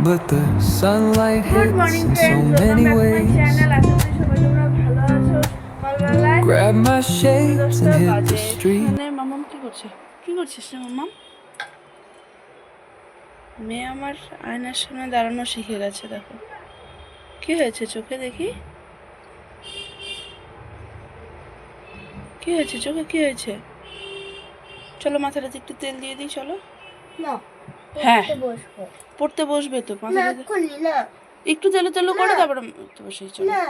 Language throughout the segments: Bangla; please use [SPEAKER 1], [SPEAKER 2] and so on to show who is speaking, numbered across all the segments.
[SPEAKER 1] but the sunlight
[SPEAKER 2] Good
[SPEAKER 1] hits
[SPEAKER 2] morning
[SPEAKER 1] in so
[SPEAKER 2] friends, welcome
[SPEAKER 1] many
[SPEAKER 2] back to my
[SPEAKER 1] ways.
[SPEAKER 2] channel. আশা করি সবাই তোমরা ভালো আছো। সকালবেলায়
[SPEAKER 1] Grab my shades
[SPEAKER 2] 10:30
[SPEAKER 1] and hit the
[SPEAKER 2] বাজে।
[SPEAKER 1] street.
[SPEAKER 2] মানে মামাম কি করছে? কি করছিস রে মামাম? মেয়ে আমার আয়নার সামনে দাঁড়ানো শিখে গেছে, দেখো। কি হয়েছে চোখে দেখি? কি হয়েছে চোখে, কি হয়েছে? চলো মাথাটাতে একটু তেল দিয়ে দিই, চলো।
[SPEAKER 3] না,
[SPEAKER 2] হ্যাঁ
[SPEAKER 3] বসবো
[SPEAKER 2] পড়তে বসবে তো,
[SPEAKER 3] না,
[SPEAKER 2] মাথাটাতে
[SPEAKER 3] এক্ষুনি না।
[SPEAKER 2] একটু তেলো তেলো করে
[SPEAKER 3] না।
[SPEAKER 2] তারপরে পড়তে বসেই চলো।
[SPEAKER 3] না,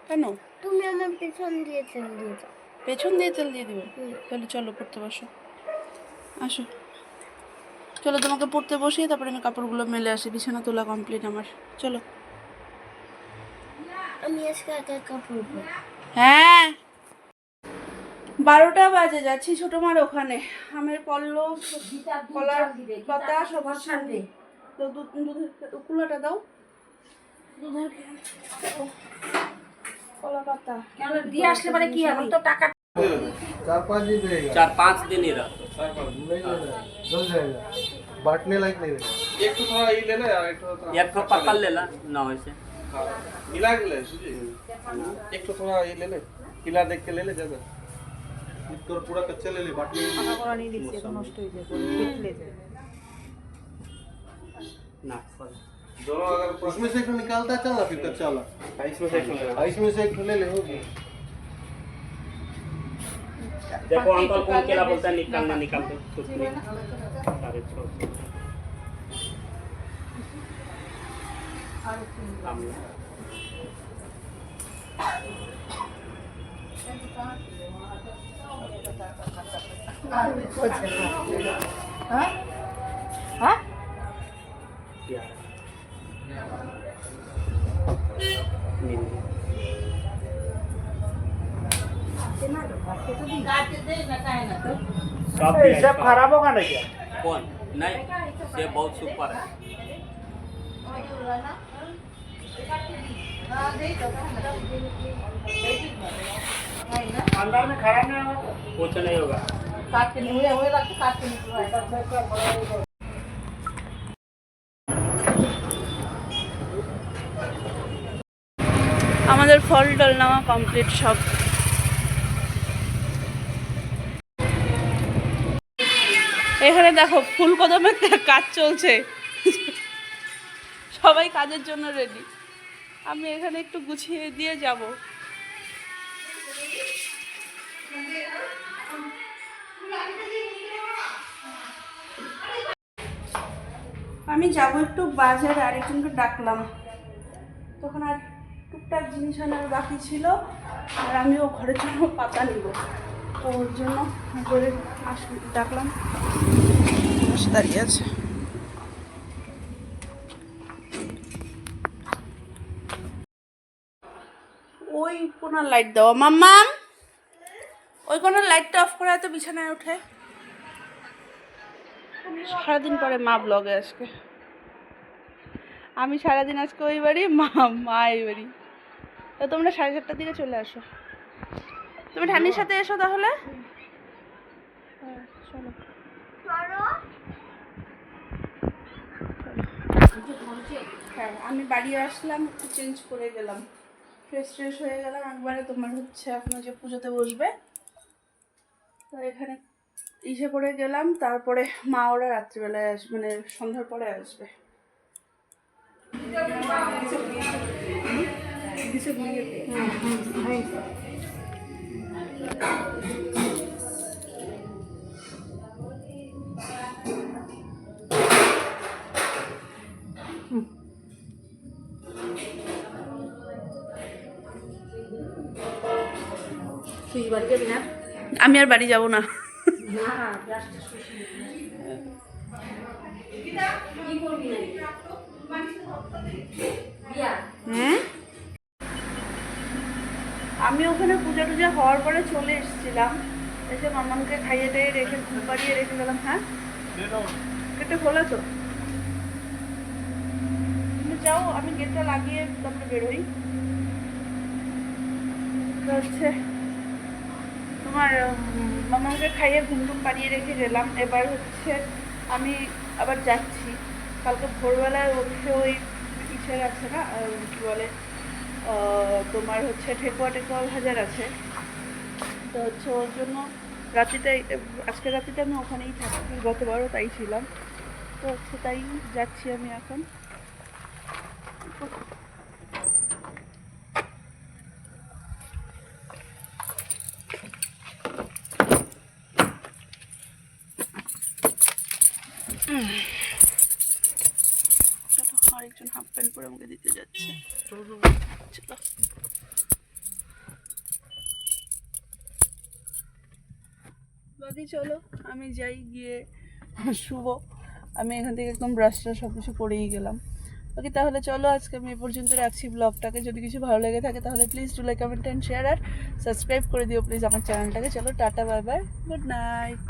[SPEAKER 2] কেন?
[SPEAKER 3] তুমি আমার পেছন দিয়ে তেল দিয়ে দাও।
[SPEAKER 2] পেছন দিয়ে তেল দিয়ে দিবে? তাহলে চলো পড়তে বসো, আসো। চলো তোমাকে পড়তে বসিয়ে তারপরে আমি কাপড়গুলো মেলে আসি, বিছানা তোলা কমপ্লিট আমার। চলো।
[SPEAKER 3] আমি আজকে একা একা পড়বো।
[SPEAKER 2] হ্যাঁ 12টা বাজে, যাচ্ছি ছোট মার ওখানে। আমের পল্লব, কলার পাতা সব ছাড়বে। তো দুধের কুলাটা দাও, দুধের কলা পাতা
[SPEAKER 4] দিয়ে আসলে মানে কি হবে তো টাকা
[SPEAKER 5] 4-5 दिन रहेगा।
[SPEAKER 6] 4-5 दिन ही रहा।
[SPEAKER 5] 4-5 दिन नहीं लेना, जल जाएगा, बांटने लायक नहीं रहेगा।
[SPEAKER 7] एक तो थोड़ा ये लेना यार, एक तो थोड़ा
[SPEAKER 6] एक ठो पकड़ लेला ना वैसे।
[SPEAKER 7] हाँ, मिला के ले सुजी। एक तो थोड़ा ये ले ले, किला देख के ले ले ज्यादा।
[SPEAKER 5] तो पूरा कच्चा ले ले, बांटने
[SPEAKER 6] ना फल।
[SPEAKER 7] दोनों अगर
[SPEAKER 5] उसमें से एक ठो निकालता है, चल ना फिर कच्चा वाला।
[SPEAKER 7] इसमें से एक ले ले।
[SPEAKER 5] इसमें से एक ठो ले ले, होगी।
[SPEAKER 6] देखो अंकल कौन केला बोलता है, निकालना निकाल दो कुछ नहीं। अरे छोड़ आमला।
[SPEAKER 4] হ্যাঁ
[SPEAKER 6] क्या नींबू। सब
[SPEAKER 4] खराब होगा ना क्या?
[SPEAKER 6] कौन नहीं, से बहुत सुपर है।
[SPEAKER 4] अंदर में खराब नहीं होगा।
[SPEAKER 6] कुछ नहीं होगा।
[SPEAKER 4] काट के हुए रखो, काट के निकलवाए।
[SPEAKER 2] আমাদের ফল টল নেওয়া কমপ্লিট সব। এখানে দেখো ফুল কদমের কাজ চলছে, সবাই কাজের জন্য রেডি। আমি এখানে একটু গুছিয়ে দিয়ে যাব। আমি যাব একটু বাজারে, আরেকজনকে ডাকলাম, তখন আর টুকটাক জিনিস আনার বাকি ছিল, আর আমিও ঘরের জন্য পাতা নিব, তো ওর জন্য করে ডাকলাম, বসে দাঁড়িয়ে আছে। ওই কোনার লাইট দেওয়া, মাম্মাম ওই কোনার লাইটটা অফ করে এত বিছানায় ওঠে। সারাদিন পরে মা ব্লগে আজকে, আমি সারাদিন আজকে ওই বাড়ি, মা এই বাড়ি। তো তোমরা 7:30টার দিকে চলে আসো, তুমি ঠান্ডির সাথে এসো তাহলে। চলো হ্যাঁ, আমি বাড়ি আসলাম, একটু চেঞ্জ করে গেলাম, ফ্রেশ হয়ে গেলাম একবারে। তোমার হচ্ছে এখন যে পুজোতে বসবে, তো এখানে ইসে করে গেলাম, তারপরে মা ওরা রাত্রিবেলায় আসবে, মানে সন্ধ্যার পরে আসবে।
[SPEAKER 4] তুই বাড়ি যাবি না?
[SPEAKER 2] আমি আর বাড়ি যাব না। আমি ওখানে পূজা টুজা হওয়ার পরে চলে এসেছিলাম, এসে মামাকে খাইয়ে টাইয়ে রেখে ঘুম পাড়িয়ে রেখে গেলাম। হ্যাঁ গেটটা খোলা তো, তুমি যাও, আমি গেটটা লাগিয়ে তারপরে বেরোই। হচ্ছে তোমার মামাকে খাইয়ে ঘুম টুম পাড়িয়ে রেখে গেলাম, এবার হচ্ছে আমি আবার যাচ্ছি। কালকে ভোরবেলায় উঠে ওই ইসের আছে না কি বলে তোমার হচ্ছে ঠেকুয়া টেকুয়া ভাজার আছে, তো হচ্ছে ওর জন্য রাত্রিটাই আজকে রাত্রিটা আমি ওখানেই থাকি, গতবারও তাই ছিলাম, তো হচ্ছে তাই যাচ্ছি আমি এখন। আরেকজন হাফ প্যান্ট পরে আমাকে দিতে যাচ্ছে। চলো বাকি চলো আমি যাই, গিয়ে শুভ। আমি এখান থেকে একদম ব্রাশটা সব কিছু করেই গেলাম। ওকে তাহলে চলো আজকে আমি এ পর্যন্ত রাখছি ব্লগটাকে। যদি কিছু ভালো লেগে থাকে তাহলে please do like, comment and share, আর সাবস্ক্রাইব করে দিও প্লিজ আমার চ্যানেলটাকে। চলো টাটা, বাই বাই, গুড নাইট।